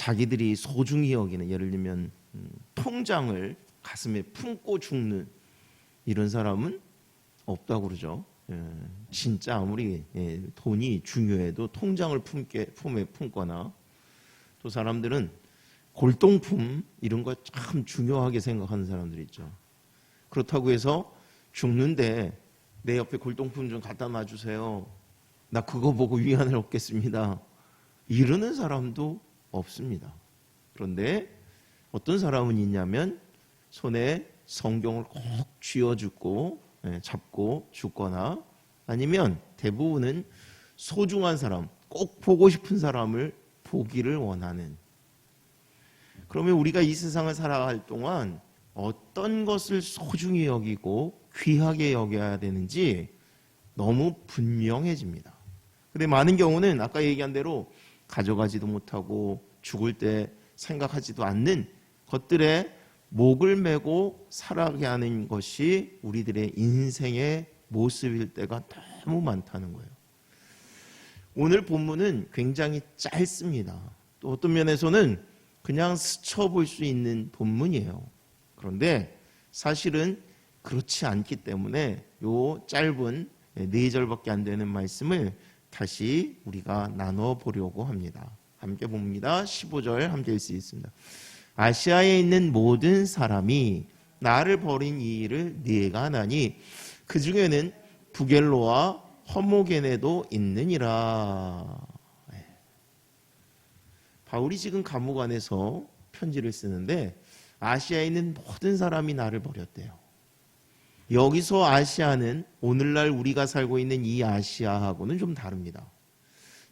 자기들이 소중히 여기는, 예를 들면 통장을 가슴에 품고 죽는 이런 사람은 없다고 그러죠. 진짜 아무리 돈이 중요해도 통장을 품에 품거나, 또 사람들은 골동품 이런 거 참 중요하게 생각하는 사람들이 있죠. 그렇다고 해서 죽는데 내 옆에 골동품 좀 갖다 놔주세요, 나 그거 보고 위안을 얻겠습니다, 이러는 사람도 없습니다. 그런데 어떤 사람은 있냐면 손에 성경을 꼭 쥐어주고 잡고 죽거나, 아니면 대부분은 소중한 사람, 꼭 보고 싶은 사람을 보기를 원하는. 그러면 우리가 이 세상을 살아갈 동안 어떤 것을 소중히 여기고 귀하게 여겨야 되는지 너무 분명해집니다. 근데 많은 경우는 아까 얘기한 대로 가져가지도 못하고 죽을 때 생각하지도 않는 것들에 목을 메고 살아가게 하는 것이 우리들의 인생의 모습일 때가 너무 많다는 거예요. 오늘 본문은 굉장히 짧습니다. 또 어떤 면에서는 그냥 스쳐볼 수 있는 본문이에요. 그런데 사실은 그렇지 않기 때문에 요 짧은 4절밖에 안 되는 말씀을 다시 우리가 나눠 보려고 합니다. 함께 봅니다. 15절 함께 읽을 수 있습니다. 아시아에 있는 모든 사람이 나를 버린 이 일을 네가 나니 그 중에는 부겔로와 허모게네도 있느니라. 바울이 지금 감옥 안에서 편지를 쓰는데 아시아에 있는 모든 사람이 나를 버렸대요. 여기서 아시아는 오늘날 우리가 살고 있는 이 아시아하고는 좀 다릅니다.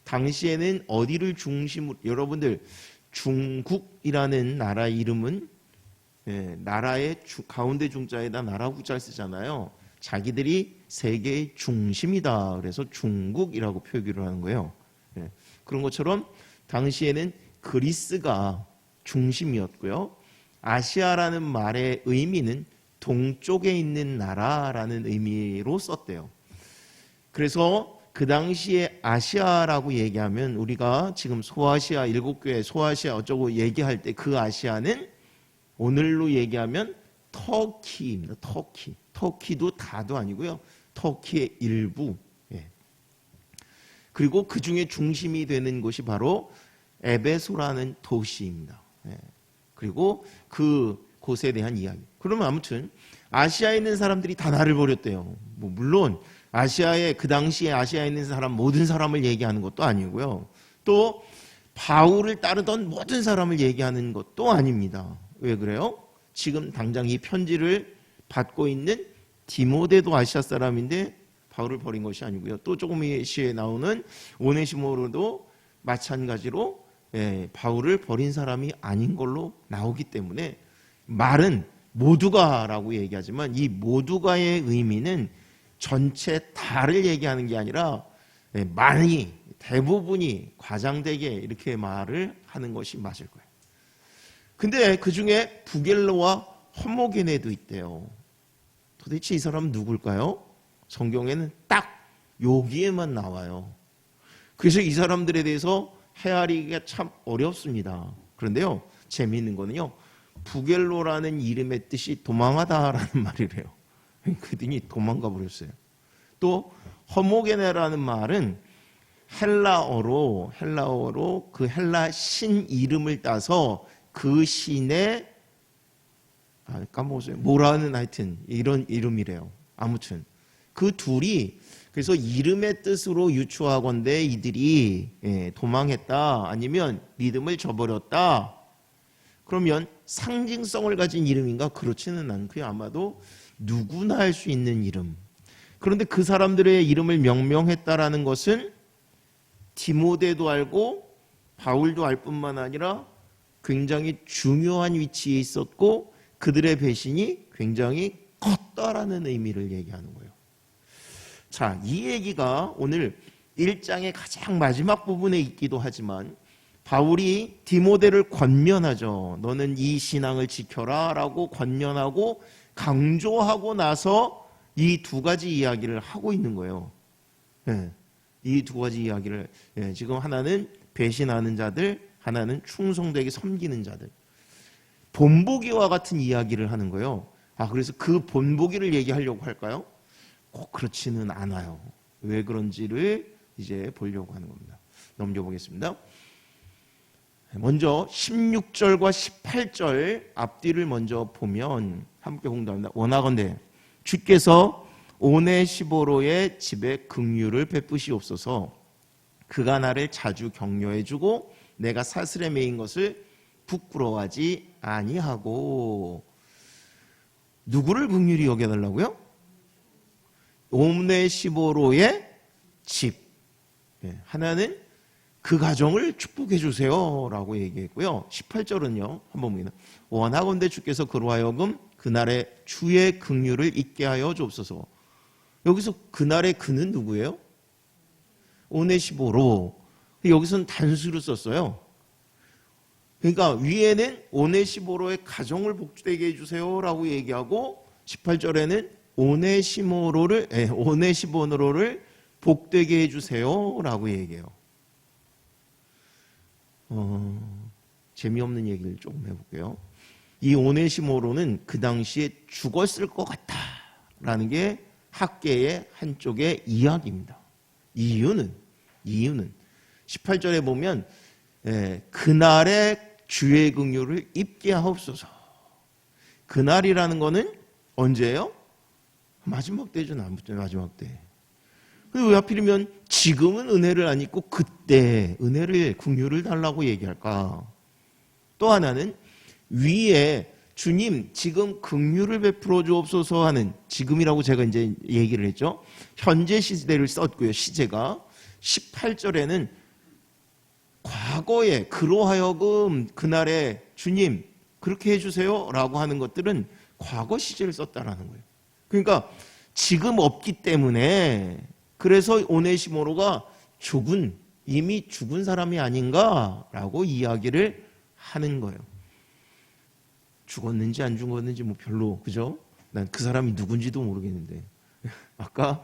당시에는 어디를 중심으로, 여러분들 중국이라는 나라 이름은 나라의 가운데 중자에다 나라 국자를 쓰잖아요. 자기들이 세계의 중심이다, 그래서 중국이라고 표기를 하는 거예요. 그런 것처럼 당시에는 그리스가 중심이었고요. 아시아라는 말의 의미는 동쪽에 있는 나라라는 의미로 썼대요. 그래서 그 당시에 아시아라고 얘기하면 우리가 지금 소아시아 7교회 소아시아 어쩌고 얘기할 때 그 아시아는 오늘로 얘기하면 터키입니다. 터키. 터키도 다도 아니고요. 터키의 일부. 그리고 그 중에 중심이 되는 곳이 바로 에베소라는 도시입니다. 그리고 그 곳에 대한 이야기. 그러면 아무튼 아시아에 있는 사람들이 다 나를 버렸대요. 물론 아시아에, 그 당시에 아시아에 있는 사람 모든 사람을 얘기하는 것도 아니고요. 또 바울을 따르던 모든 사람을 얘기하는 것도 아닙니다. 왜 그래요? 지금 당장 이 편지를 받고 있는 디모데도 아시아 사람인데 바울을 버린 것이 아니고요. 또 조금 시에 나오는 오네시모로도 마찬가지로 바울을 버린 사람이 아닌 걸로 나오기 때문에 말은 모두가라고 얘기하지만 이 모두가의 의미는 전체 다를 얘기하는 게 아니라 많이, 대부분이 과장되게 이렇게 말을 하는 것이 맞을 거예요. 근데 그 중에 부겔로와 허모게네도 있대요. 도대체 이 사람은 누굴까요? 성경에는 딱 여기에만 나와요. 그래서 이 사람들에 대해서 헤아리기가 참 어렵습니다. 그런데요, 재미있는 거는요, 부겔로라는 이름의 뜻이 도망하다라는 말이래요. 그들이 도망가 버렸어요. 또 허모게네라는 말은 헬라어로 그 헬라 신 이름을 따서 그 신의 까먹었어요. 뭐라는 하여튼 이런 이름이래요. 아무튼 그 둘이 그래서 이름의 뜻으로 유추하건대 이들이 도망했다, 아니면 믿음을 저버렸다, 그러면 상징성을 가진 이름인가? 그렇지는 않고요. 아마도 누구나 할 수 있는 이름. 그런데 그 사람들의 이름을 명명했다라는 것은 디모데도 알고 바울도 알 뿐만 아니라 굉장히 중요한 위치에 있었고 그들의 배신이 굉장히 컸다라는 의미를 얘기하는 거예요. 자, 이 얘기가 오늘 1장의 가장 마지막 부분에 있기도 하지만 바울이 디모데를 권면하죠. 너는 이 신앙을 지켜라 라고 권면하고 강조하고 나서 이 두 가지 이야기를 하고 있는 거예요. 이 두 가지 이야기를, 지금 하나는 배신하는 자들, 하나는 충성되게 섬기는 자들. 본보기와 같은 이야기를 하는 거예요. 그래서 그 본보기를 얘기하려고 할까요? 꼭 그렇지는 않아요. 왜 그런지를 이제 보려고 하는 겁니다. 넘겨보겠습니다. 먼저 16절과 18절 앞뒤를 먼저 보면 함께 공부합니다. 원하건대 주께서 오네시보로의 집에 긍휼을 베푸시옵소서. 그가 나를 자주 격려해주고 내가 사슬에 매인 것을 부끄러워하지 아니하고. 누구를 긍휼히 여겨달라고요? 오네시보로의 집. 하나는 그 가정을 축복해 주세요 라고 얘기했고요. 18절은요 한번 보겠습니다. 원하건대 주께서 그로 하여금 그날의 주의 긍휼을 잊게 하여 주옵소서. 여기서 그날의 그는 누구예요? 오네시보로. 여기서는 단수를 썼어요. 그러니까 위에는 오네시보로의 가정을 복되게 해주세요 라고 얘기하고 18절에는 오네시보로를 복되게 해주세요 라고 얘기해요. 재미없는 얘기를 조금 해볼게요. 이 오네시모로는 그 당시에 죽었을 것 같다라는 게 학계의 한쪽의 이야기입니다. 이유는 18절에 보면 그날의 주의 긍휼을 입게 하옵소서. 그날이라는 거는 언제예요? 마지막 때죠. 마지막 때. 근데 왜 하필이면 지금은 은혜를 안 입고 그때 은혜를 긍휼을 달라고 얘기할까? 또 하나는 위에 주님 지금 긍휼을 베풀어 주옵소서 하는, 지금이라고 제가 이제 얘기를 했죠. 현재 시제를 썼고요. 시제가 18절에는 과거에 그로 하여금 그날에 주님 그렇게 해주세요 라고 하는 것들은 과거 시제를 썼다라는 거예요. 그러니까 지금 없기 때문에, 그래서 오네시모로가 이미 죽은 사람이 아닌가라고 이야기를 하는 거예요. 죽었는지 안 죽었는지 뭐 별로, 그죠? 난 그 사람이 누군지도 모르겠는데 아까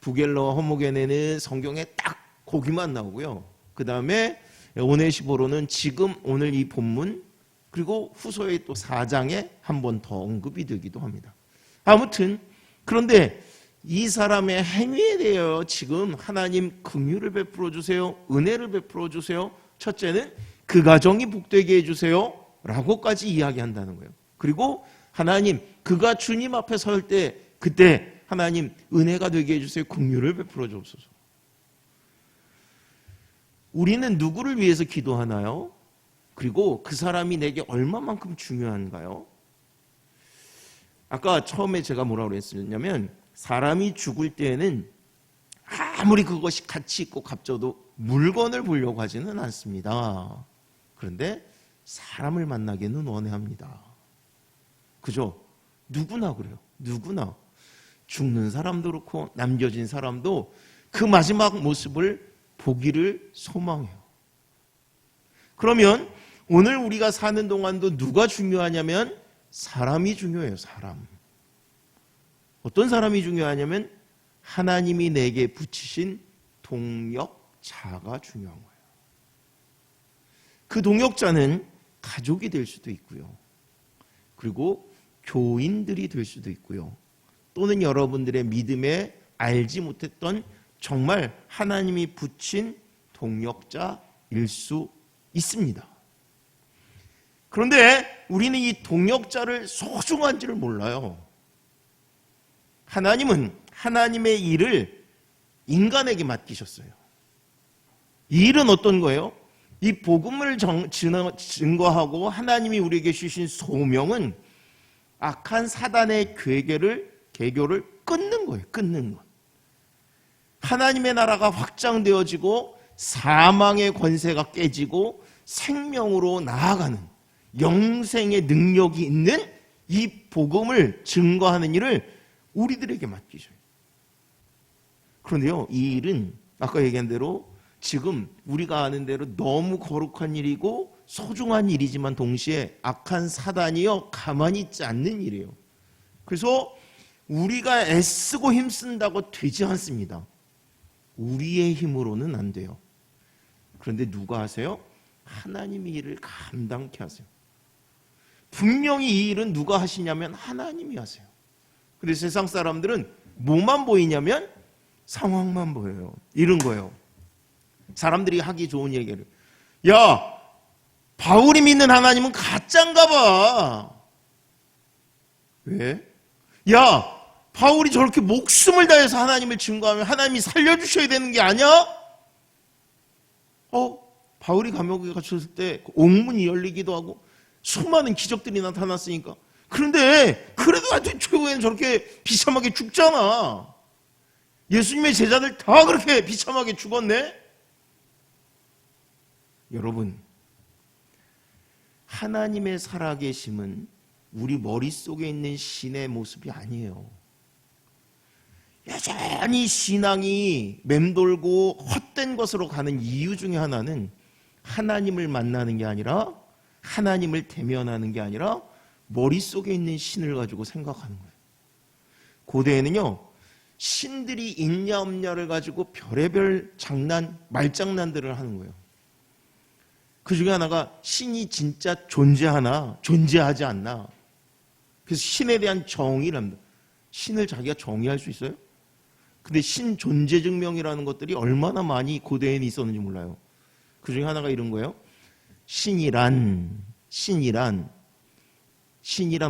부겔러와 허모게네는 성경에 딱 거기만 나오고요. 그 다음에 오네시보로는 지금 오늘 이 본문 그리고 후서의 또 4장에 한 번 더 언급이 되기도 합니다. 아무튼 그런데 이 사람의 행위에 대하여 지금 하나님 긍휼을 베풀어 주세요, 은혜를 베풀어 주세요, 첫째는 그 가정이 복되게 해주세요 라고까지 이야기한다는 거예요. 그리고 하나님 그가 주님 앞에 설 때 그때 하나님 은혜가 되게 해주세요, 긍휼을 베풀어 주옵소서. 우리는 누구를 위해서 기도하나요? 그리고 그 사람이 내게 얼마만큼 중요한가요? 아까 처음에 제가 뭐라고 그랬냐면 사람이 죽을 때에는 아무리 그것이 가치 있고 값져도 물건을 보려고 하지는 않습니다. 그런데 사람을 만나기는 원해합니다. 그죠? 누구나 그래요. 누구나. 죽는 사람도 그렇고 남겨진 사람도 그 마지막 모습을 보기를 소망해요. 그러면 오늘 우리가 사는 동안도 누가 중요하냐면 사람이 중요해요. 사람. 어떤 사람이 중요하냐면 하나님이 내게 붙이신 동역자가 중요한 거예요. 그 동역자는 가족이 될 수도 있고요. 그리고 교인들이 될 수도 있고요. 또는 여러분들의 믿음에 알지 못했던 정말 하나님이 붙인 동역자일 수 있습니다. 그런데 우리는 이 동역자를 소중한지를 몰라요. 하나님은 하나님의 일을 인간에게 맡기셨어요. 이 일은 어떤 거예요? 이 복음을 증거하고 하나님이 우리에게 주신 소명은 악한 사단의 계교를 끊는 거예요. 끊는 것. 하나님의 나라가 확장되어지고 사망의 권세가 깨지고 생명으로 나아가는 영생의 능력이 있는 이 복음을 증거하는 일을 우리들에게 맡기셔요. 그런데요, 이 일은 아까 얘기한 대로 지금 우리가 아는 대로 너무 거룩한 일이고 소중한 일이지만 동시에 악한 사단이요 가만히 있지 않는 일이에요. 그래서 우리가 애쓰고 힘쓴다고 되지 않습니다. 우리의 힘으로는 안 돼요. 그런데 누가 하세요? 하나님이 일을 감당케 하세요. 분명히 이 일은 누가 하시냐면 하나님이 하세요. 근데 세상 사람들은 뭐만 보이냐면 상황만 보여요. 이런 거예요. 사람들이 하기 좋은 얘기를, 야, 바울이 믿는 하나님은 가짜인가 봐. 왜? 야, 바울이 저렇게 목숨을 다해서 하나님을 증거하면 하나님이 살려주셔야 되는 게 아니야? 바울이 감옥에 갇혔을 때 옥문이 열리기도 하고 수많은 기적들이 나타났으니까. 그런데 그래도 아주 최후에는 저렇게 비참하게 죽잖아. 예수님의 제자들 다 그렇게 비참하게 죽었네. 여러분, 하나님의 살아계심은 우리 머릿속에 있는 신의 모습이 아니에요. 여전히 신앙이 맴돌고 헛된 것으로 가는 이유 중에 하나는 하나님을 만나는 게 아니라, 하나님을 대면하는 게 아니라 머릿속에 있는 신을 가지고 생각하는 거예요. 고대에는요, 신들이 있냐 없냐를 가지고 별의별 말장난들을 하는 거예요. 그 중에 하나가 신이 진짜 존재하나 존재하지 않나. 그래서 신에 대한 정의랍니다. 신을 자기가 정의할 수 있어요? 근데 신 존재 증명이라는 것들이 얼마나 많이 고대에는 있었는지 몰라요. 그 중에 하나가 이런 거예요. 신이란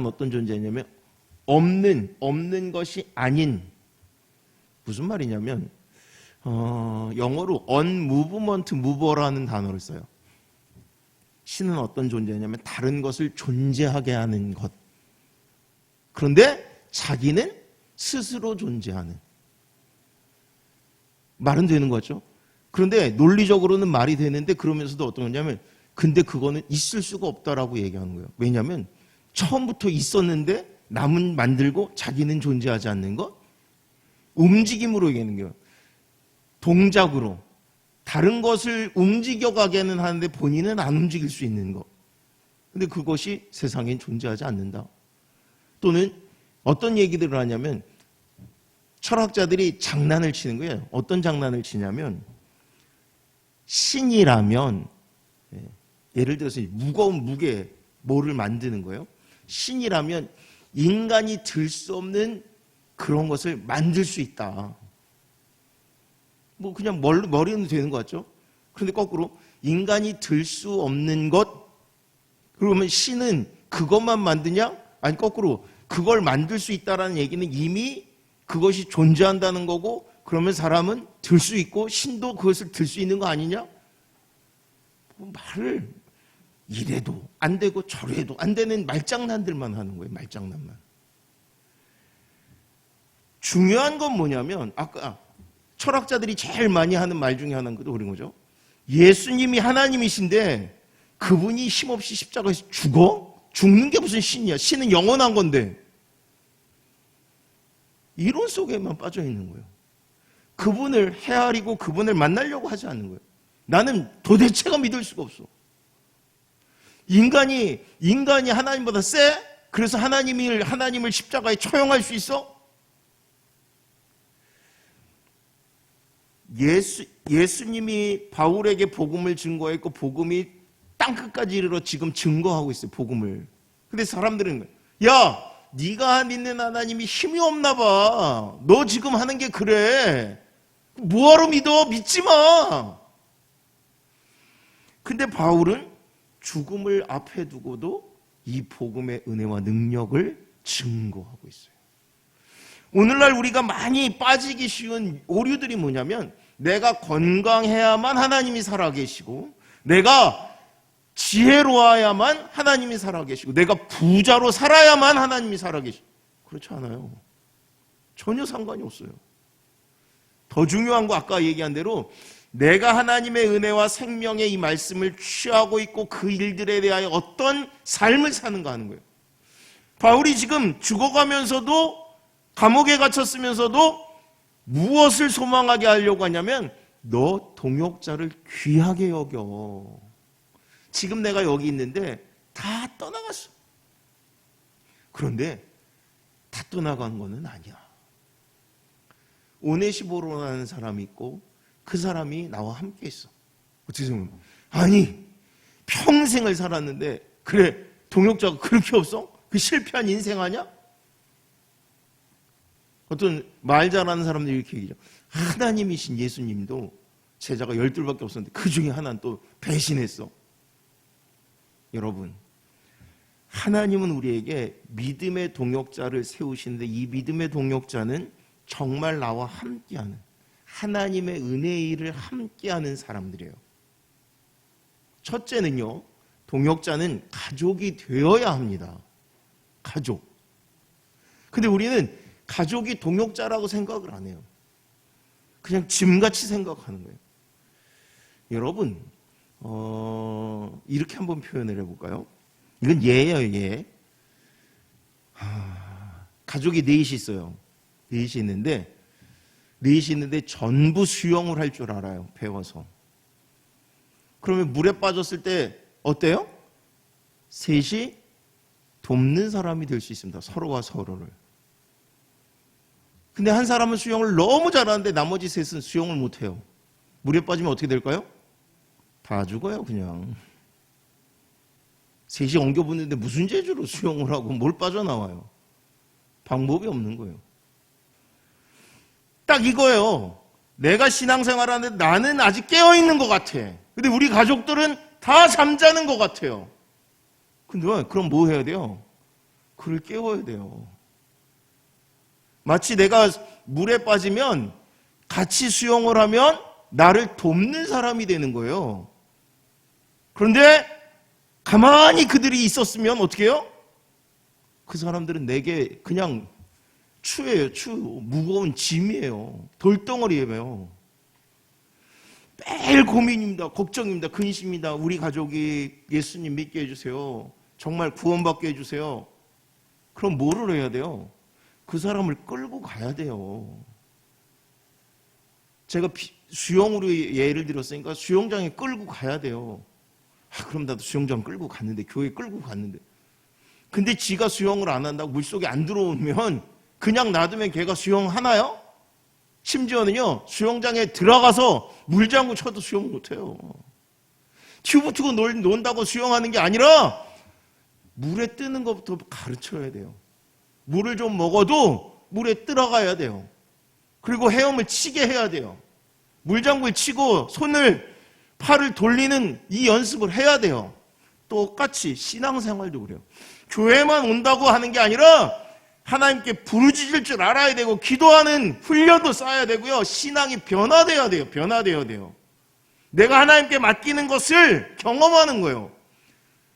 어떤 존재냐면 없는 것이 아닌, 무슨 말이냐면 영어로 unmovement mover라는 단어를 써요. 신은 어떤 존재냐면 다른 것을 존재하게 하는 것. 그런데 자기는 스스로 존재하는. 말은 되는 거죠. 그런데 논리적으로는 말이 되는데, 그러면서도 어떤 거냐면 근데 그거는 있을 수가 없다라고 얘기하는 거예요. 왜냐하면 처음부터 있었는데 남은 만들고 자기는 존재하지 않는 것. 움직임으로 얘기하는 거예요. 동작으로 다른 것을 움직여가게는 하는데 본인은 안 움직일 수 있는 것. 근데 그것이 세상엔 존재하지 않는다. 또는 어떤 얘기들을 하냐면 철학자들이 장난을 치는 거예요. 어떤 장난을 치냐면, 신이라면, 예를 들어서 무거운 무게 뭐를 만드는 거예요. 신이라면 인간이 들 수 없는 그런 것을 만들 수 있다. 뭐 그냥 머리는 되는 것 같죠? 그런데 거꾸로 인간이 들 수 없는 것, 그러면 신은 그것만 만드냐? 아니 거꾸로 그걸 만들 수 있다라는 얘기는 이미 그것이 존재한다는 거고, 그러면 사람은 들 수 있고 신도 그것을 들 수 있는 거 아니냐? 말을 이래도 안 되고 저래도 안 되는 말장난들만 하는 거예요. 말장난만. 중요한 건 뭐냐면, 아까 철학자들이 제일 많이 하는 말 중에 하나는 그런 거죠. 예수님이 하나님이신데 그분이 힘없이 십자가에서 죽는 게 무슨 신이야. 신은 영원한 건데. 이론 속에만 빠져 있는 거예요. 그분을 헤아리고 그분을 만나려고 하지 않는 거예요. 나는 도대체가 믿을 수가 없어. 인간이 하나님보다 세? 그래서 하나님을 십자가에 처형할 수 있어? 예수님이 바울에게 복음을 증거했고 복음이 땅끝까지 이르러 지금 증거하고 있어요. 복음을. 근데 사람들은, 야, 네가 믿는 하나님이 힘이 없나 봐. 너 지금 하는 게 그래. 뭐하러 믿어? 믿지 마. 근데 바울은 죽음을 앞에 두고도 이 복음의 은혜와 능력을 증거하고 있어요. 오늘날 우리가 많이 빠지기 쉬운 오류들이 뭐냐면, 내가 건강해야만 하나님이 살아계시고, 내가 지혜로워야만 하나님이 살아계시고, 내가 부자로 살아야만 하나님이 살아계시고. 그렇지 않아요. 전혀 상관이 없어요. 더 중요한 거 아까 얘기한 대로 내가 하나님의 은혜와 생명의 이 말씀을 취하고 있고 그 일들에 대하여 어떤 삶을 사는가 하는 거예요. 바울이 지금 죽어가면서도, 감옥에 갇혔으면서도 무엇을 소망하게 하려고 하냐면, 너 동역자를 귀하게 여겨. 지금 내가 여기 있는데 다 떠나갔어. 그런데 다 떠나간 거는 아니야. 오네시모로라는 사람이 있고 그 사람이 나와 함께 있어. 어떻게 생각하면, 아니 평생을 살았는데 그래 동역자가 그렇게 없어? 그 실패한 인생 아니야? 어떤 말 잘하는 사람들이 이렇게 얘기하죠. 하나님이신 예수님도 제자가 12밖에 없었는데 그 중에 하나는 또 배신했어. 여러분, 하나님은 우리에게 믿음의 동역자를 세우시는데 이 믿음의 동역자는 정말 나와 함께하는, 하나님의 은혜의 일을 함께하는 사람들이에요. 첫째는요, 동역자는 가족이 되어야 합니다. 가족. 근데 우리는 가족이 동역자라고 생각을 안 해요. 그냥 짐같이 생각하는 거예요. 여러분, 이렇게 한번 표현을 해볼까요? 이건 예예요, 예. 가족이 넷이 있어요. 넷이 있는데 전부 수영을 할 줄 알아요. 배워서. 그러면 물에 빠졌을 때 어때요? 셋이 돕는 사람이 될 수 있습니다. 서로가 서로를. 근데 한 사람은 수영을 너무 잘하는데 나머지 셋은 수영을 못해요. 물에 빠지면 어떻게 될까요? 다 죽어요, 그냥. 셋이 엉겨붙는데 무슨 재주로 수영을 하고 뭘 빠져나와요? 방법이 없는 거예요. 딱 이거예요. 내가 신앙생활 하는데 나는 아직 깨어있는 것 같아. 근데 우리 가족들은 다 잠자는 것 같아요. 근데 그럼 뭐 해야 돼요? 그를 깨워야 돼요. 마치 내가 물에 빠지면 같이 수영을 하면 나를 돕는 사람이 되는 거예요. 그런데 가만히 그들이 있었으면 어떻게 해요? 그 사람들은 내게 그냥 추예요. 무거운 짐이에요. 돌덩어리예요. 매일 고민입니다. 걱정입니다. 근심입니다. 우리 가족이 예수님 믿게 해주세요. 정말 구원받게 해주세요. 그럼 뭐를 해야 돼요? 그 사람을 끌고 가야 돼요. 제가 수영으로 예를 들었으니까 수영장에 끌고 가야 돼요. 그럼 나도 수영장 끌고 갔는데, 교회 끌고 갔는데. 근데 지가 수영을 안 한다고 물속에 안 들어오면 그냥 놔두면 걔가 수영하나요? 심지어는요, 수영장에 들어가서 물장구 쳐도 수영 못해요. 튜브 트고 논다고 수영하는 게 아니라 물에 뜨는 것부터 가르쳐야 돼요. 물을 좀 먹어도 물에 들어가야 돼요. 그리고 헤엄을 치게 해야 돼요. 물장구를 치고 팔을 돌리는 이 연습을 해야 돼요. 똑같이 신앙생활도 그래요. 교회만 온다고 하는 게 아니라 하나님께 부르짖을 줄 알아야 되고 기도하는 훈련도 쌓아야 되고요. 신앙이 변화돼야 돼요. 변화돼야 돼요. 내가 하나님께 맡기는 것을 경험하는 거예요.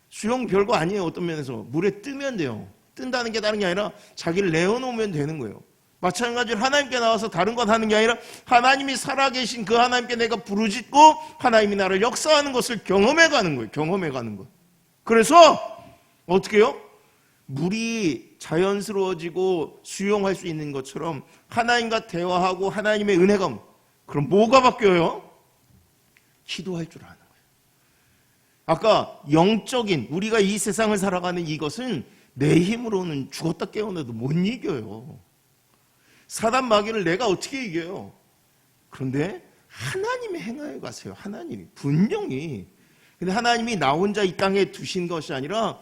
수영 별거 아니에요. 어떤 면에서. 물에 뜨면 돼요. 뜬다는 게 다른 게 아니라 자기를 내어놓으면 되는 거예요. 마찬가지로 하나님께 나와서 다른 것 하는 게 아니라 하나님이 살아계신 그 하나님께 내가 부르짖고 하나님이 나를 역사하는 것을 경험해가는 거예요. 경험해가는 거. 그래서 어떻게 해요? 물이 자연스러워지고 수용할 수 있는 것처럼 하나님과 대화하고 하나님의 은혜가, 그럼 뭐가 바뀌어요? 기도할 줄 아는 거예요. 아까 영적인 우리가 이 세상을 살아가는 이것은 내 힘으로는 죽었다 깨어나도 못 이겨요. 사단 마귀를 내가 어떻게 이겨요? 그런데 하나님의 행하여 가세요. 하나님이 분명히. 근데 하나님이 나 혼자 이 땅에 두신 것이 아니라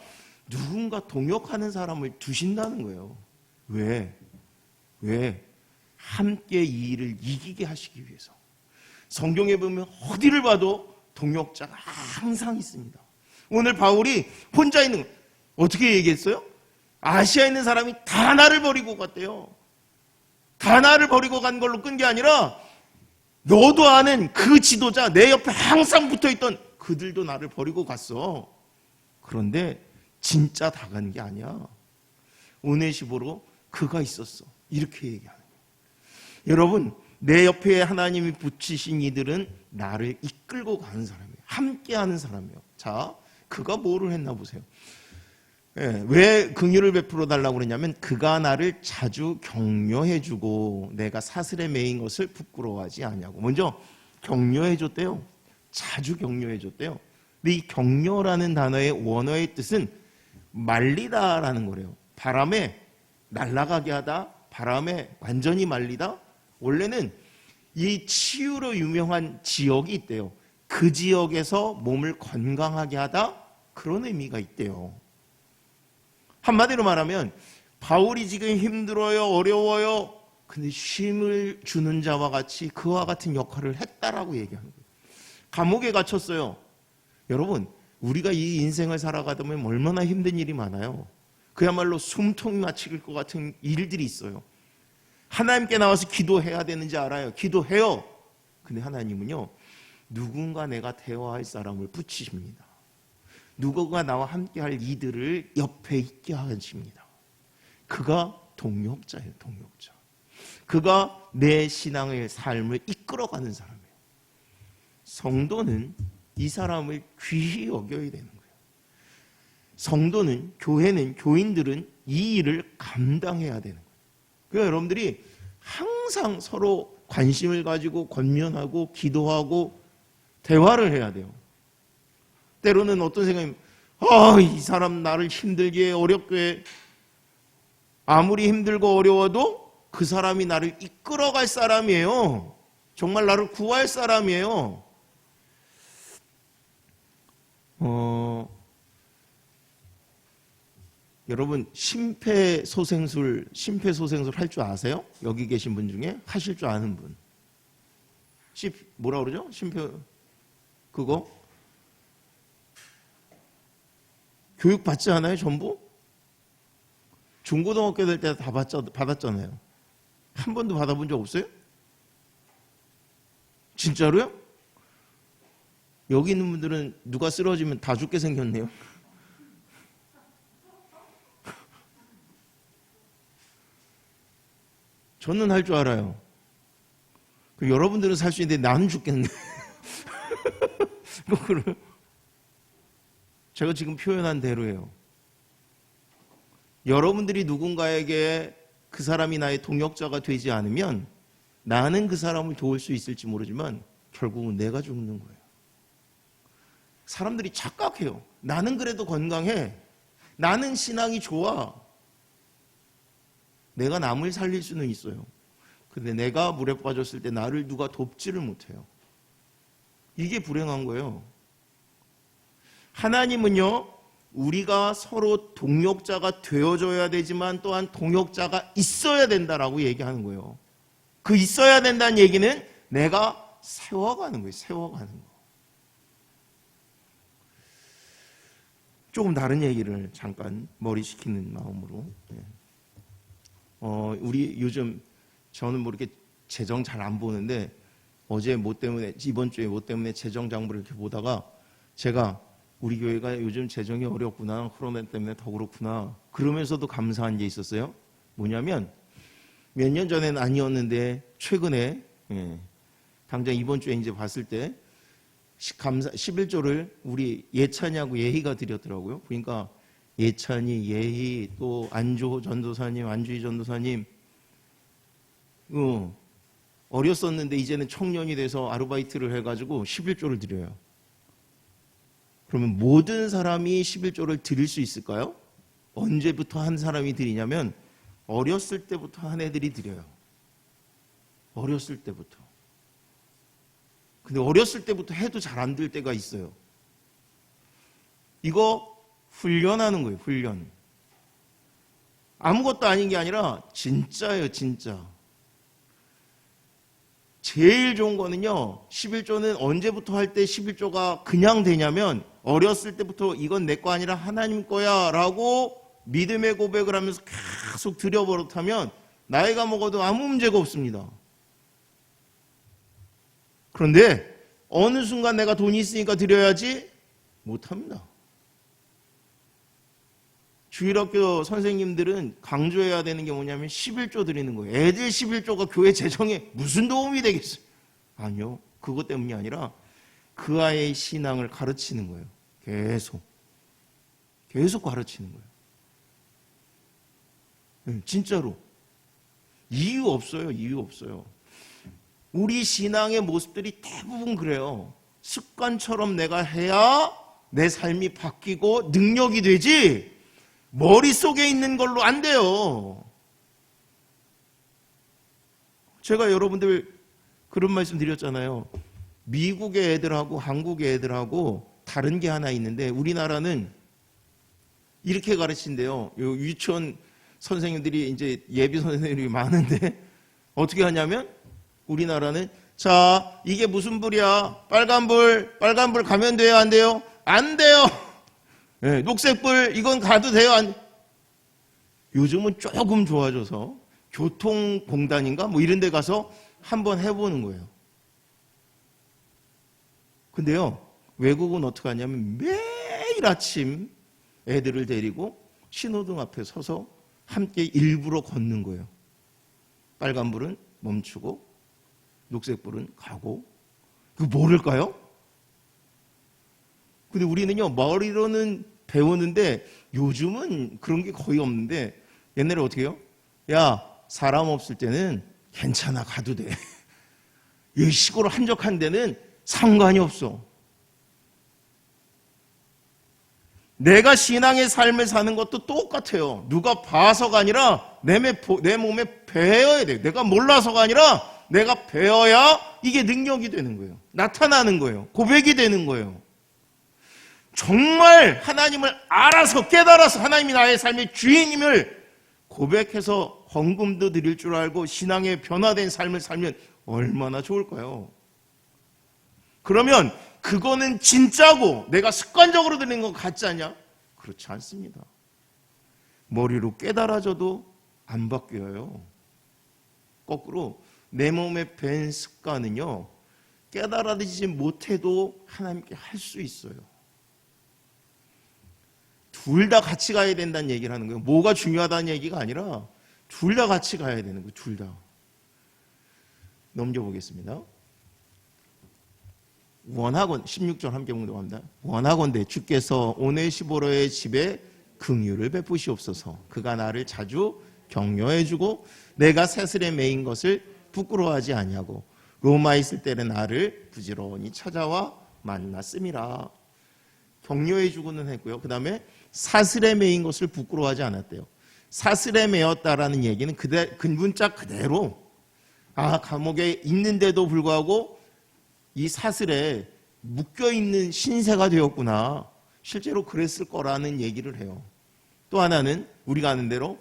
누군가 동역하는 사람을 두신다는 거예요. 왜? 함께 이 일을 이기게 하시기 위해서. 성경에 보면 어디를 봐도 동역자가 항상 있습니다. 오늘 바울이 혼자 있는 거 어떻게 얘기했어요? 아시아에 있는 사람이 다 나를 버리고 갔대요. 다 나를 버리고 간 걸로 끈 게 아니라 너도 아는 그 지도자, 내 옆에 항상 붙어있던 그들도 나를 버리고 갔어. 그런데 진짜 다 간 게 아니야. 오네시보로 그가 있었어. 이렇게 얘기하는 거예요. 여러분, 내 옆에 하나님이 붙이신 이들은 나를 이끌고 가는 사람이에요. 함께하는 사람이에요. 자, 그가 뭐를 했나 보세요. 왜 긍휼을 베풀어 달라고 그러냐면 그가 나를 자주 격려해주고 내가 사슬에 매인 것을 부끄러워하지 않냐고. 먼저 격려해줬대요. 자주 격려해줬대요. 근데 이 격려라는 단어의 원어의 뜻은 말리다라는 거래요. 바람에 날아가게 하다, 바람에 완전히 말리다. 원래는 이 치유로 유명한 지역이 있대요. 그 지역에서 몸을 건강하게 하다, 그런 의미가 있대요. 한마디로 말하면 바울이 지금 힘들어요, 어려워요. 근데 쉼을 주는 자와 같이 그와 같은 역할을 했다라고 얘기하는 거예요. 감옥에 갇혔어요. 여러분, 우리가 이 인생을 살아가다 보면 얼마나 힘든 일이 많아요. 그야말로 숨통이 막힐 것 같은 일들이 있어요. 하나님께 나와서 기도해야 되는지 알아요. 기도해요. 근데 하나님은요, 누군가 내가 대화할 사람을 붙이십니다. 누군가 나와 함께 할 이들을 옆에 있게 하십니다. 그가 동역자예요, 동역자. 그가 내 신앙의 삶을 이끌어가는 사람이에요. 성도는 이 사람을 귀히 여겨야 되는 거예요. 성도는, 교회는, 교인들은 이 일을 감당해야 되는 거예요. 그러니까 여러분들이 항상 서로 관심을 가지고 권면하고 기도하고 대화를 해야 돼요. 때로는 어떤 생각이, 이 사람 나를 힘들게 어렵게 해. 아무리 힘들고 어려워도 그 사람이 나를 이끌어갈 사람이에요. 정말 나를 구할 사람이에요. 여러분 심폐소생술 할 줄 아세요? 여기 계신 분 중에 하실 줄 아는 분. 뭐라 그러죠? 그거 교육 받지 않아요? 전부? 중고등학교 될 때 다 받았잖아요. 한 번도 받아본 적 없어요? 진짜로요? 여기 있는 분들은 누가 쓰러지면 다 죽게 생겼네요. 저는 할 줄 알아요. 여러분들은 살 수 있는데 나는 죽겠네. 제가 지금 표현한 대로예요. 여러분들이 누군가에게 그 사람이 나의 동역자가 되지 않으면 나는 그 사람을 도울 수 있을지 모르지만 결국은 내가 죽는 거예요. 사람들이 착각해요. 나는 그래도 건강해. 나는 신앙이 좋아. 내가 남을 살릴 수는 있어요. 근데 내가 물에 빠졌을 때 나를 누가 돕지를 못해요. 이게 불행한 거예요. 하나님은요, 우리가 서로 동역자가 되어줘야 되지만 또한 동역자가 있어야 된다라고 얘기하는 거예요. 그 있어야 된다는 얘기는 내가 세워가는 거예요. 세워가는 거. 조금 다른 얘기를 잠깐 머리식히는 마음으로. 우리 요즘 저는 뭐 이렇게 재정 잘 안 보는데 어제 뭐 때문에, 이번 주에 뭐 때문에 재정 장부를 이렇게 보다가 제가 우리 교회가 요즘 재정이 어렵구나, 코로나 때문에 더 그렇구나, 그러면서도 감사한 게 있었어요. 뭐냐면 몇 년 전에는 아니었는데 최근에 당장 이번 주에 이제 봤을 때 11조를 우리 예찬이하고 예희가 드렸더라고요. 그러니까 예찬이, 예희, 또 안주호 전도사님, 안주희 전도사님, 어렸었는데 이제는 청년이 돼서 아르바이트를 해가지고 11조를 드려요. 그러면 모든 사람이 11조를 드릴 수 있을까요? 언제부터 한 사람이 드리냐면 어렸을 때부터 한 애들이 드려요. 어렸을 때부터. 근데 어렸을 때부터 해도 잘 안 될 때가 있어요. 이거 훈련하는 거예요. 훈련. 아무것도 아닌 게 아니라 진짜예요. 진짜. 제일 좋은 거는요, 11조는 언제부터 할 때 11조가 그냥 되냐면 어렸을 때부터 이건 내 거 아니라 하나님 거야 라고 믿음의 고백을 하면서 계속 드려버릇하면 나이가 먹어도 아무 문제가 없습니다. 그런데 어느 순간 내가 돈이 있으니까 드려야지 못합니다. 주일학교 선생님들은 강조해야 되는 게 뭐냐면 11조 드리는 거예요. 애들 11조가 교회 재정에 무슨 도움이 되겠어요? 아니요. 그것 때문이 아니라 그 아이의 신앙을 가르치는 거예요. 계속 가르치는 거예요. 진짜로. 이유 없어요. 이유 없어요. 우리 신앙의 모습들이 대부분 그래요. 습관처럼 내가 해야 내 삶이 바뀌고 능력이 되지 머릿속에 있는 걸로 안 돼요. 제가 여러분들 그런 말씀 드렸잖아요. 미국의 애들하고 한국의 애들하고 다른 게 하나 있는데, 우리나라는 이렇게 가르친대요. 요 유치원 선생님들이 이제 예비 선생님들이 많은데 어떻게 하냐면, 우리나라는 자, 이게 무슨 불이야? 빨간불 가면 돼요, 안 돼요? 안 돼요. 네, 녹색불 이건 가도 돼요, 안? 요즘은 조금 좋아져서 교통공단인가 뭐 이런 데 가서 한번 해보는 거예요. 근데요, 외국은 어떻게 하냐면 매일 아침 애들을 데리고 신호등 앞에 서서 함께 일부러 걷는 거예요. 빨간불은 멈추고 녹색불은 가고. 그거 모를까요? 근데 우리는요, 머리로는 배우는데 요즘은 그런 게 거의 없는데, 옛날에 어떻게 해요? 야, 사람 없을 때는 괜찮아, 가도 돼. 이 시골 한적한 데는 상관이 없어. 내가 신앙의 삶을 사는 것도 똑같아요. 누가 봐서가 아니라 내 몸에 배어야 돼요. 내가 몰라서가 아니라 내가 배어야 이게 능력이 되는 거예요. 나타나는 거예요. 고백이 되는 거예요. 정말 하나님을 알아서 깨달아서 하나님이 나의 삶의 주인임을 고백해서 헌금도 드릴 줄 알고 신앙의 변화된 삶을 살면 얼마나 좋을까요? 그러면 그거는 진짜고 내가 습관적으로 드리는 것 같지 않냐? 그렇지 않습니다. 머리로 깨달아져도 안 바뀌어요. 거꾸로 내 몸에 밴 습관은요, 깨달아지지 못해도 하나님께 할 수 있어요. 둘 다 같이 가야 된다는 얘기를 하는 거예요. 뭐가 중요하다는 얘기가 아니라 둘 다 같이 가야 되는 거예요. 둘 다. 넘겨보겠습니다. 원하건 16절 함께 공독합니다. 원하건대 주께서 오네시보로의 집에 긍휼을 베푸시옵소서. 그가 나를 자주 격려해주고 내가 새슬에 매인 것을 부끄러워하지 아니하고 로마에 있을 때는 나를 부지런히 찾아와 만났음이라. 격려해주고는 했고요. 그 다음에 사슬에 매인 것을 부끄러워하지 않았대요. 사슬에 매였다라는 얘기는 그 문자 그대로 감옥에 있는데도 불구하고 이 사슬에 묶여있는 신세가 되었구나. 실제로 그랬을 거라는 얘기를 해요. 또 하나는 우리가 아는 대로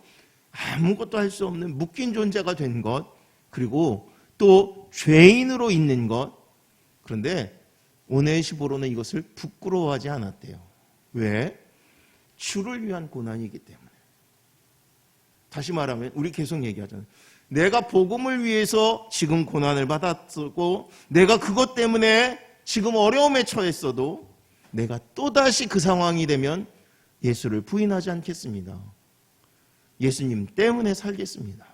아무것도 할 수 없는 묶인 존재가 된 것, 그리고 또 죄인으로 있는 것. 그런데 오네시보로는 이것을 부끄러워하지 않았대요. 왜? 주를 위한 고난이기 때문에. 다시 말하면 우리 계속 얘기하잖아요. 내가 복음을 위해서 지금 고난을 받았고 내가 그것 때문에 지금 어려움에 처했어도 내가 또다시 그 상황이 되면 예수를 부인하지 않겠습니다. 예수님 때문에 살겠습니다.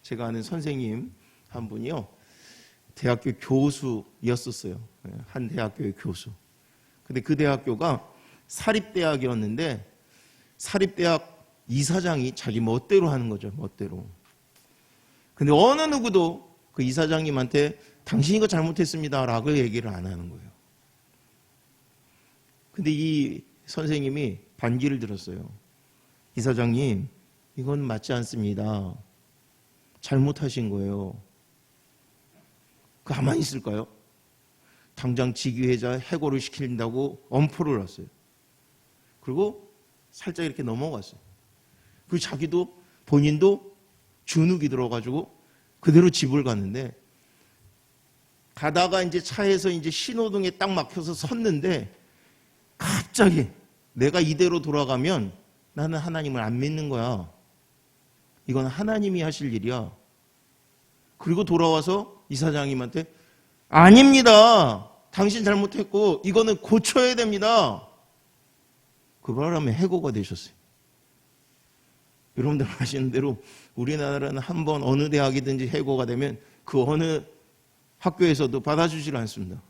제가 아는 선생님 한 분이요, 대학교 교수였었어요. 한 대학교의 교수. 근데 그 대학교가 사립대학이었는데 사립대학 이사장이 자기 멋대로 하는 거죠. 멋대로. 근데 어느 누구도 그 이사장님한테 당신이 이거 잘못했습니다 라고 얘기를 안 하는 거예요. 근데 이 선생님이 반기를 들었어요. 이사장님, 이건 맞지 않습니다. 잘못하신 거예요. 가만히 있을까요? 당장 직위회자 해고를 시킨다고 엄포를 놨어요. 그리고 살짝 이렇게 넘어갔어요. 그리고 본인도 주눅이 들어가지고 그대로 집을 갔는데, 가다가 이제 차에서 이제 신호등에 딱 막혀서 섰는데 갑자기 내가 이대로 돌아가면 나는 하나님을 안 믿는 거야. 이건 하나님이 하실 일이야. 그리고 돌아와서 이사장님한테 아닙니다. 당신 잘못했고 이거는 고쳐야 됩니다. 그 바람에 해고가 되셨어요. 여러분들 아시는 대로 우리나라는 한번 어느 대학이든지 해고가 되면 그 어느 학교에서도 받아주질 않습니다.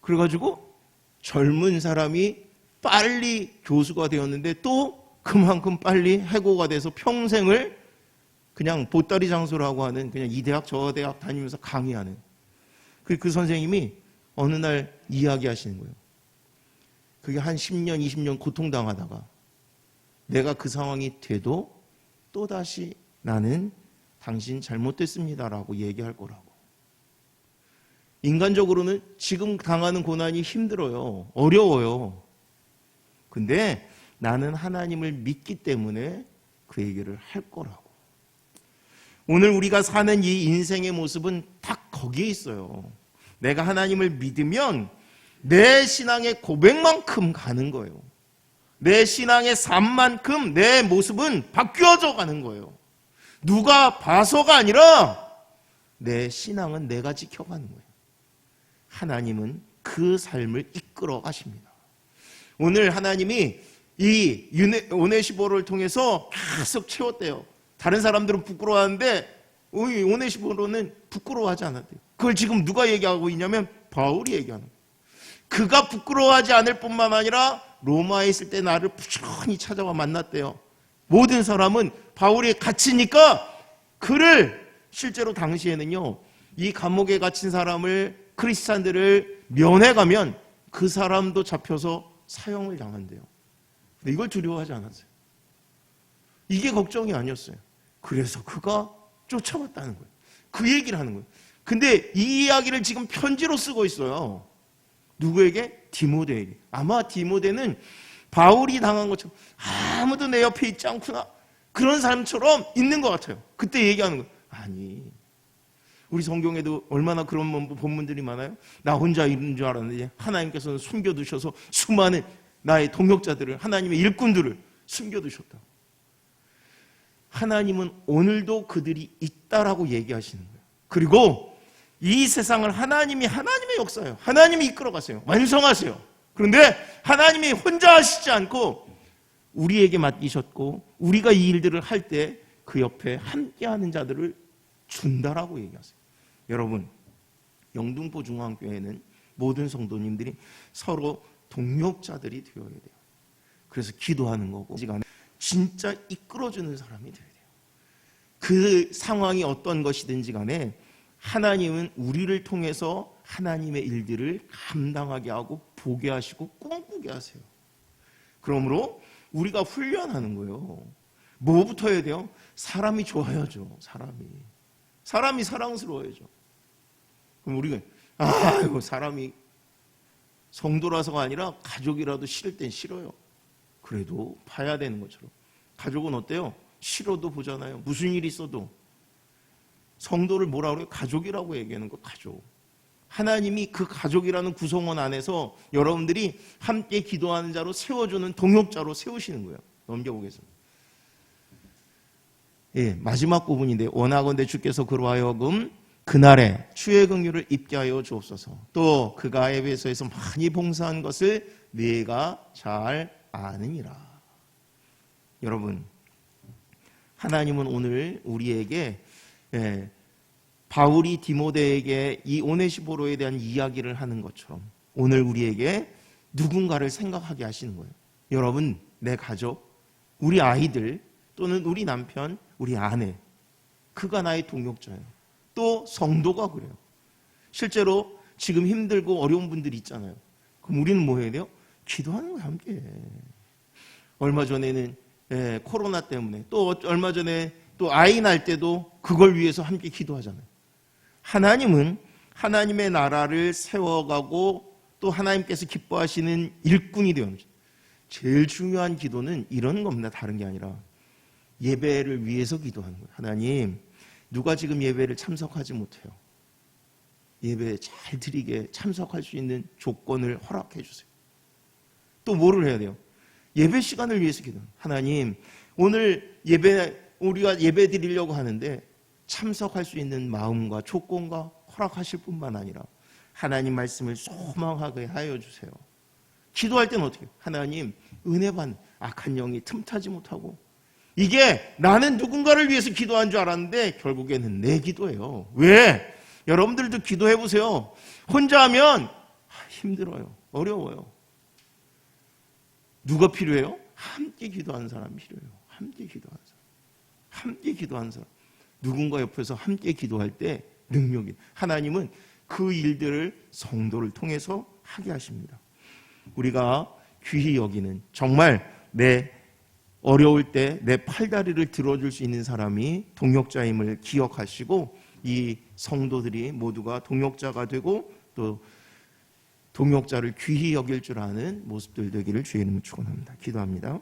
그래가지고 젊은 사람이 빨리 교수가 되었는데 또 그만큼 빨리 해고가 돼서 평생을 그냥 보따리 장소라고 하는, 그냥 이 대학 저 대학 다니면서 강의하는. 그 선생님이 어느 날 이야기하시는 거예요. 그게 한 10년, 20년 고통당하다가 내가 그 상황이 돼도 또다시 나는 당신 잘못됐습니다라고 얘기할 거라고. 인간적으로는 지금 당하는 고난이 힘들어요. 어려워요. 근데 나는 하나님을 믿기 때문에 그 얘기를 할 거라고. 오늘 우리가 사는 이 인생의 모습은 딱 거기에 있어요. 내가 하나님을 믿으면 내 신앙의 고백만큼 가는 거예요. 내 신앙의 삶만큼 내 모습은 바뀌어져 가는 거예요. 누가 봐서가 아니라 내 신앙은 내가 지켜가는 거예요. 하나님은 그 삶을 이끌어 가십니다. 오늘 하나님이 이 오네시보를 통해서 계속 채웠대요. 다른 사람들은 부끄러워하는데 오네시보로는 부끄러워하지 않았대요. 그걸 지금 누가 얘기하고 있냐면 바울이 얘기하는 거예요. 그가 부끄러워하지 않을 뿐만 아니라 로마에 있을 때 나를 부지런히 찾아와 만났대요. 모든 사람은 바울이 갇히니까 그를 실제로 당시에는요, 이 감옥에 갇힌 사람을, 크리스찬들을 면회가면 그 사람도 잡혀서 사형을 당한대요. 근데 이걸 두려워하지 않았어요. 이게 걱정이 아니었어요. 그래서 그가 쫓아왔다는 거예요. 그 얘기를 하는 거예요. 근데 이 이야기를 지금 편지로 쓰고 있어요. 누구에게? 디모데에게. 아마 디모데는 바울이 당한 것처럼 아무도 내 옆에 있지 않구나, 그런 사람처럼 있는 것 같아요. 그때 얘기하는 거예요. 아니, 우리 성경에도 얼마나 그런 본문들이 많아요. 나 혼자 있는 줄 알았는데 하나님께서는 숨겨두셔서 수많은 나의 동역자들을, 하나님의 일꾼들을 숨겨두셨다. 하나님은 오늘도 그들이 있다라고 얘기하시는 거예요. 그리고 이 세상을 하나님의 역사예요. 하나님이 이끌어가세요. 완성하세요. 그런데 하나님이 혼자 하시지 않고 우리에게 맡기셨고, 우리가 이 일들을 할 때 그 옆에 함께하는 자들을 준다라고 얘기하세요. 여러분, 영등포 중앙교회는 모든 성도님들이 서로 동역자들이 되어야 돼요. 그래서 기도하는 거고, 진짜 이끌어주는 사람이 되어야 돼요. 그 상황이 어떤 것이든지 간에 하나님은 우리를 통해서 하나님의 일들을 감당하게 하고 보게 하시고 꿈꾸게 하세요. 그러므로 우리가 훈련하는 거예요. 뭐부터 해야 돼요? 사람이 좋아야죠. 사람이 사랑스러워야죠. 그럼 우리가 사람이 성도라서가 아니라 가족이라도 싫을 땐 싫어요. 그래도 봐야 되는 것처럼. 가족은 어때요? 싫어도 보잖아요. 무슨 일이 있어도. 성도를 뭐라고 그래요? 가족이라고 얘기하는 거, 가족. 하나님이 그 가족이라는 구성원 안에서 여러분들이 함께 기도하는 자로 세워주는 동역자로 세우시는 거예요. 넘겨보겠습니다. 예, 마지막 부분인데, 원하건대 주께서 그로 하여금 그날에 주의 긍휼을 입게 하여 주옵소서. 또 그가 에베소에서 많이 봉사한 것을 네가 잘 아느니라. 여러분, 하나님은 오늘 우리에게 바울이 디모데에게 이 오네시포로에 대한 이야기를 하는 것처럼 오늘 우리에게 누군가를 생각하게 하시는 거예요. 여러분, 내 가족, 우리 아이들, 또는 우리 남편, 우리 아내, 그가 나의 동역자예요. 또 성도가 그래요. 실제로 지금 힘들고 어려운 분들이 있잖아요. 그럼 우리는 뭐 해야 돼요? 기도하는 거예요, 함께. 얼마 전에는 코로나 때문에, 또 얼마 전에 또 아이 낳을 때도 그걸 위해서 함께 기도하잖아요. 하나님은 하나님의 나라를 세워가고 또 하나님께서 기뻐하시는 일꾼이 되는 거죠. 제일 중요한 기도는 이런 겁니다. 다른 게 아니라 예배를 위해서 기도하는 거예요. 하나님, 누가 지금 예배를 참석하지 못해요. 예배 잘 드리게 참석할 수 있는 조건을 허락해 주세요. 또 뭐를 해야 돼요? 예배 시간을 위해서 기도해요. 하나님, 오늘 우리가 예배 드리려고 하는데 참석할 수 있는 마음과 조건과 허락하실 뿐만 아니라 하나님 말씀을 소망하게 하여 주세요. 기도할 때는 어떻게 해요? 하나님, 은혜 받는 악한 영이 틈타지 못하고. 이게 나는 누군가를 위해서 기도한 줄 알았는데 결국에는 내 기도예요. 왜? 여러분들도 기도해 보세요. 혼자 하면 힘들어요. 어려워요. 누가 필요해요? 함께 기도하는 사람이 필요해요. 함께 기도하는 사람. 누군가 옆에서 함께 기도할 때 능력이. 하나님은 그 일들을 성도를 통해서 하게 하십니다. 우리가 귀히 여기는, 정말 내 어려울 때 내 팔다리를 들어줄 수 있는 사람이 동역자임을 기억하시고 이 성도들이 모두가 동역자가 되고 또 동역자를 귀히 여길 줄 아는 모습들 되기를 주의 이름으로 축원합니다. 기도합니다.